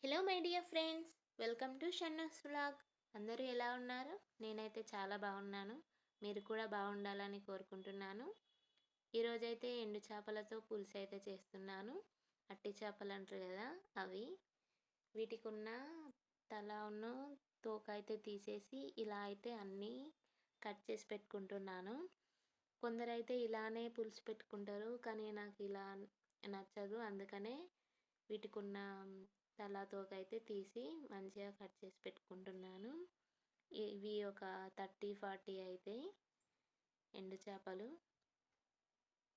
Hello my dear friends, welcome to Shannu's vlog. అందరూ ఎలా ఉన్నారు? నేనైతే చాలా బాగున్నాను. మీరు కూడా బాగుండాలని కోరుకుంటున్నాను. ఈరోజైతే ఎండు చేపలతో పులుసు అయితే చేస్తున్నాను. అట్టి చేపలు అంటారు కదా, అవి. వీటికి ఉన్న తలను తోక అయితే తీసేసి ఇలా అయితే అన్నీ కట్ చేసి పెట్టుకుంటున్నాను. కొందరైతే ఇలానే పులుసు పెట్టుకుంటారు, కానీ నాకు ఇలా నచ్చదు. అందుకనే వీటికున్న తల తోక అయితే తీసి మంచిగా కట్ చేసి పెట్టుకుంటున్నాను. ఇవి ఒక 30-40 అయితే ఎండు చేపలు.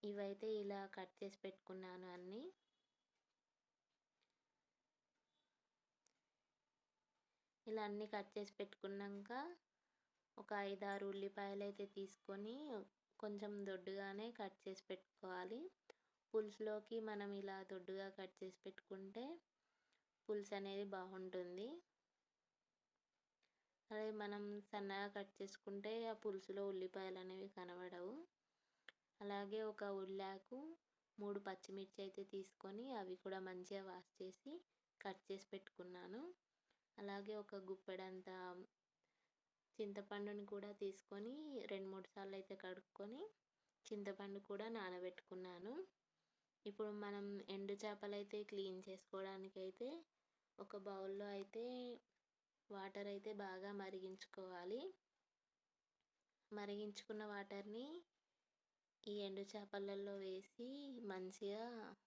ఇవైతే ఇలా కట్ చేసి పెట్టుకున్నాను అన్నీ. ఇలా అన్నీ కట్ చేసి పెట్టుకున్నాక ఒక 5-6 ఉల్లిపాయలు అయితే తీసుకొని కొంచెం దొడ్డుగానే కట్ చేసి పెట్టుకోవాలి. పులుసులోకి మనం ఇలా దొడ్డుగా కట్ చేసి పెట్టుకుంటే పులుసు అనేది బాగుంటుంది. అదే మనం సన్నగా కట్ చేసుకుంటే ఆ పులుసులో ఉల్లిపాయలు అనేవి కనబడవు. అలాగే ఒక ఉల్లాకు 3 పచ్చిమిర్చి అయితే తీసుకొని అవి కూడా మంచిగా వాష్ చేసి కట్ చేసి పెట్టుకున్నాను. అలాగే ఒక గుప్పెడంత చింతపండుని కూడా తీసుకొని 2-3 సార్లు అయితే కడుక్కొని చింతపండు కూడా నానబెట్టుకున్నాను. ఇప్పుడు మనం ఎండు చేపలు అయితే క్లీన్ చేసుకోవడానికి అయితే ఒక బౌల్లో అయితే వాటర్ అయితే బాగా మరిగించుకోవాలి. మరిగించుకున్న వాటర్ని ఈ ఎండు చేపలలో వేసి మంచిగా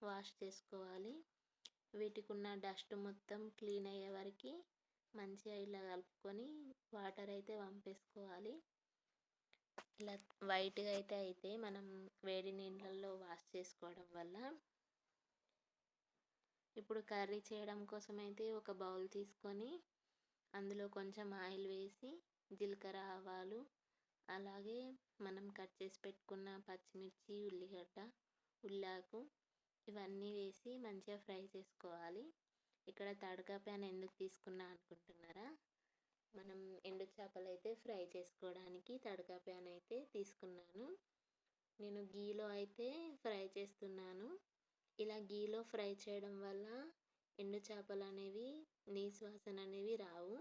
వాష్ చేసుకోవాలి. వీటికి ఉన్న డస్ట్ మొత్తం క్లీన్ అయ్యే వరకు మంచిగా ఇలా కలుపుకొని వాటర్ అయితే వంపేసుకోవాలి. ఇలా వైట్గా అయితే మనం వేడి నీళ్ళల్లో వాష్ చేసుకోవడం వల్ల. ఇప్పుడు కర్రీ చేయడం కోసం అయితే ఒక బౌల్ తీసుకొని అందులో కొంచెం ఆయిల్ వేసి జీలకర్ర, ఆవాలు, అలాగే మనం కట్ చేసి పెట్టుకున్న పచ్చిమిర్చి, ఉల్లిగడ్డ, ఉల్లాకు ఇవన్నీ వేసి మంచిగా ఫ్రై చేసుకోవాలి. ఇక్కడ తడకా ప్యాన్ ఎందుకు తీసుకున్నా అనుకుంటున్నారా? మనం ఎండు చేపలు అయితే ఫ్రై చేసుకోవడానికి తడకా ప్యాన్ అయితే తీసుకున్నాను. నేను గీలో అయితే ఫ్రై చేస్తున్నాను. ఇలా గీలో ఫ్రై చేయడం వల్ల ఎండు చేపలు అనేవి నీసు వాసన అనేవి రావు.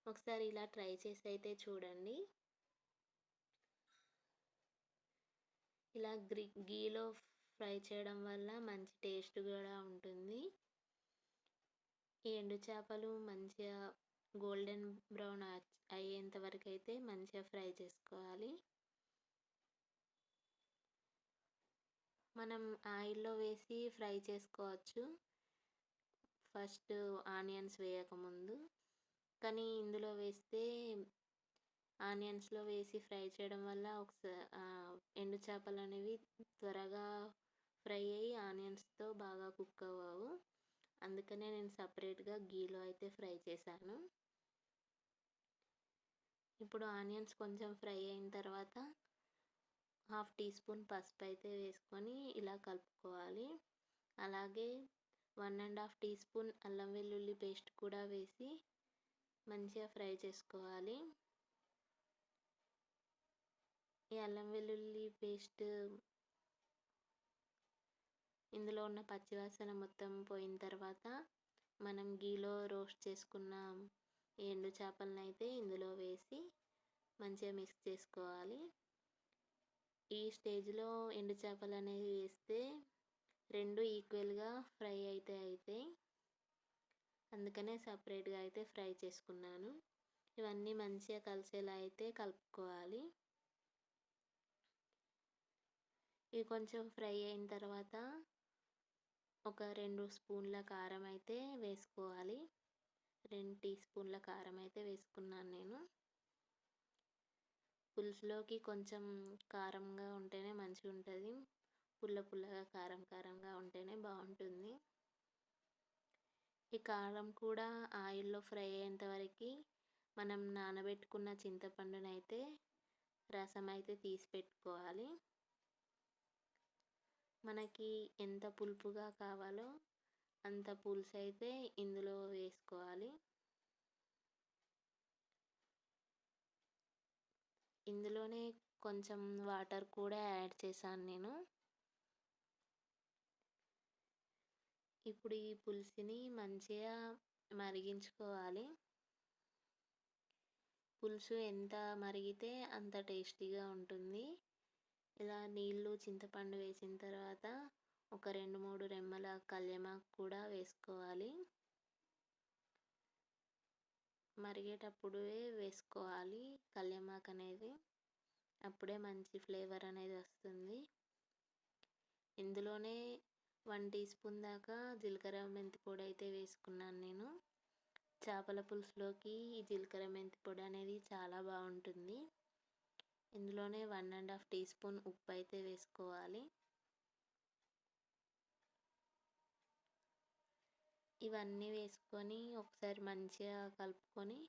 ఒకసారి ఇలా ట్రై చేసి అయితే చూడండి. ఇలా గీలో ఫ్రై చేయడం వల్ల మంచి టేస్ట్ కూడా ఉంటుంది. ఈ ఎండు చేపలు మంచిగా గోల్డెన్ బ్రౌన్ అయ్యేంత వరకు అయితే మంచిగా ఫ్రై చేసుకోవాలి. మనం ఆయిల్లో వేసి ఫ్రై చేసుకోవచ్చు ఫస్ట్ ఆనియన్స్ వేయకముందు. కానీ ఇందులో వేస్తే ఆనియన్స్లో వేసి ఫ్రై చేయడం వల్ల ఎండు చేపలు అనేవి త్వరగా ఫ్రై అయ్యి ఆనియన్స్తో బాగా కుక్ అవ్వవు. అందుకనే నేను సపరేట్గా గీలో అయితే ఫ్రై చేశాను. ఇప్పుడు ఆనియన్స్ కొంచెం ఫ్రై అయిన తర్వాత 1/2 టీ స్పూన్ పసుపు అయితే వేసుకొని ఇలా కలుపుకోవాలి. అలాగే 1.5 టీ స్పూన్ అల్లం వెల్లుల్లి పేస్ట్ కూడా వేసి మంచిగా ఫ్రై చేసుకోవాలి. ఈ అల్లం వెల్లుల్లి పేస్ట్ ఇందులో ఉన్న పచ్చివాసన మొత్తం పోయిన తర్వాత మనం గీలో రోస్ట్ చేసుకున్న ఎండు చేపలను అయితే ఇందులో వేసి మంచిగా మిక్స్ చేసుకోవాలి. ఈ స్టేజ్లో ఎండు చేపలు అనేవి వేస్తే రెండు ఈక్వల్గా ఫ్రై అయితే అందుకనే సపరేట్గా అయితే ఫ్రై చేసుకున్నాను. ఇవన్నీ మంచిగా కలిసేలా అయితే కలుపుకోవాలి. ఇవి కొంచెం ఫ్రై అయిన తర్వాత ఒక 2 స్పూన్ల కారం అయితే వేసుకోవాలి. 2 టీ స్పూన్ల కారం అయితే వేసుకున్నాను నేను. పులుసులోకి కొంచెం కారంగా ఉంటేనే మంచిగా ఉంటుంది. పుల్లగా కారంగా ఉంటేనే బాగుంటుంది. ఈ కారం కూడా ఆయిల్లో ఫ్రై అయ్యేంత వరకు మనం నానబెట్టుకున్న చింతపండుని అయితే రసం అయితే తీసి పెట్టుకోవాలి. మనకి ఎంత పులుపుగా కావాలో అంత పులుసు అయితే ఇందులో వేసుకోవాలి. ఇందులోనే కొంచెం వాటర్ కూడా యాడ్ చేశాను నేను. ఇప్పుడు ఈ పులుసుని మంచిగా మరిగించుకోవాలి. పులుసు ఎంత మరిగితే అంత టేస్టీగా ఉంటుంది. ఇలా నీళ్ళు, చింతపండు వేసిన తర్వాత ఒక 2, 3 రెమ్మల కల్యమాకు కూడా వేసుకోవాలి. మరిగేటప్పుడే వేసుకోవాలి కల్యమాకు అనేది. అప్పుడే మంచి ఫ్లేవర్ అనేది వస్తుంది. ఇందులోనే 1 టీ స్పూన్ దాకా జీలకర్ర మెంతి పొడి అయితే వేసుకున్నాను నేను. చేపల పులుసులోకి ఈ జీలకర్ర మెంతి పొడి అనేది చాలా బాగుంటుంది. ఇందులోనే 1½ టీ స్పూన్ ఉప్పు అయితే వేసుకోవాలి. ఇవన్నీ వేసుకొని ఒకసారి మంచిగా కలుపుకొని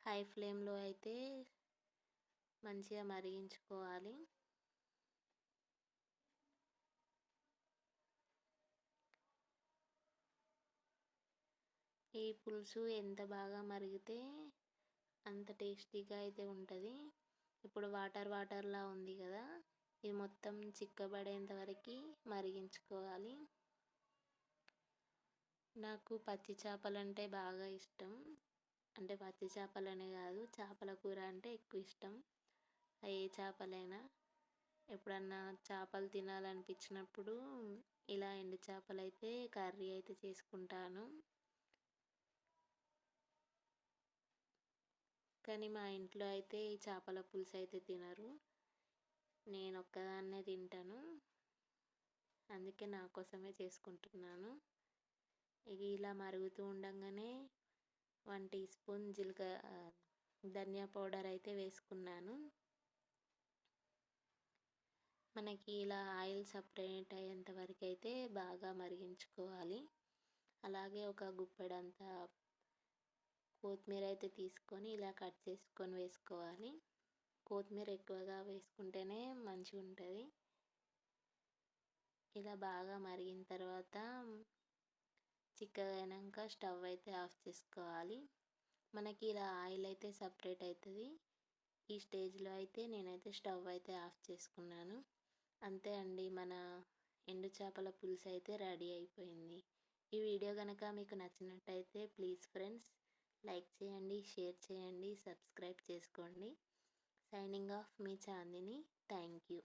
హై ఫ్లేమ్లో అయితే మంచిగా మరిగించుకోవాలి. ఈ పులుసు ఎంత బాగా మరిగితే అంత టేస్టీగా అయితే ఉంటుంది. ఇప్పుడు వాటర్లా ఉంది కదా, ఇది మొత్తం చిక్కబడేంత వరకు మరిగించుకోవాలి. నాకు పచ్చి చేపలంటే బాగా ఇష్టం. అంటే పచ్చి చేపలనే కాదు, చేపల కూర అంటే ఎక్కువ ఇష్టం. ఏ చేపలైనా. ఎప్పుడన్నా చేపలు తినాలనిపించినప్పుడు ఇలా ఎండు చేపలు అయితే కర్రీ అయితే చేసుకుంటాను. కానీ మా ఇంట్లో అయితే ఈ చేపల పులుసు అయితే తినరు. నేను ఒక్కదాన్నే తింటాను. అందుకే నా కోసమే చేసుకుంటున్నాను. ఇలా మరుగుతూ ఉండగానే 1 టీ స్పూన్ ధనియా పౌడర్ అయితే వేసుకున్నాను. మనకి ఇలా ఆయిల్ సపరేట్ అయ్యేంత వరకు అయితే బాగా మరిగించుకోవాలి. అలాగే ఒక గుప్పెడంత కొత్తిమీర అయితే తీసుకొని ఇలా కట్ చేసుకొని వేసుకోవాలి. కొత్తిమీర ఎక్కువగా వేసుకుంటేనే మంచిగా ఉంటుంది. ఇలా బాగా మరిగిన తర్వాత చిక్కగా అయినాక స్టవ్ అయితే ఆఫ్ చేసుకోవాలి. మనకి ఇలా ఆయిల్ అయితే సపరేట్ అవుతుంది. ఈ స్టేజ్లో అయితే నేనైతే స్టవ్ అయితే ఆఫ్ చేసుకున్నాను. అంతే అండి, మన ఎండు చేపల పులుసు అయితే రెడీ అయిపోయింది. ఈ వీడియో కనుక మీకు నచ్చినట్టయితే ప్లీజ్ ఫ్రెండ్స్ లైక్ చేయండి, షేర్ చేయండి, సబ్స్క్రైబ్ చేసుకోండి. సైనింగ్ ఆఫ్ మీ చాందిని. Thank you.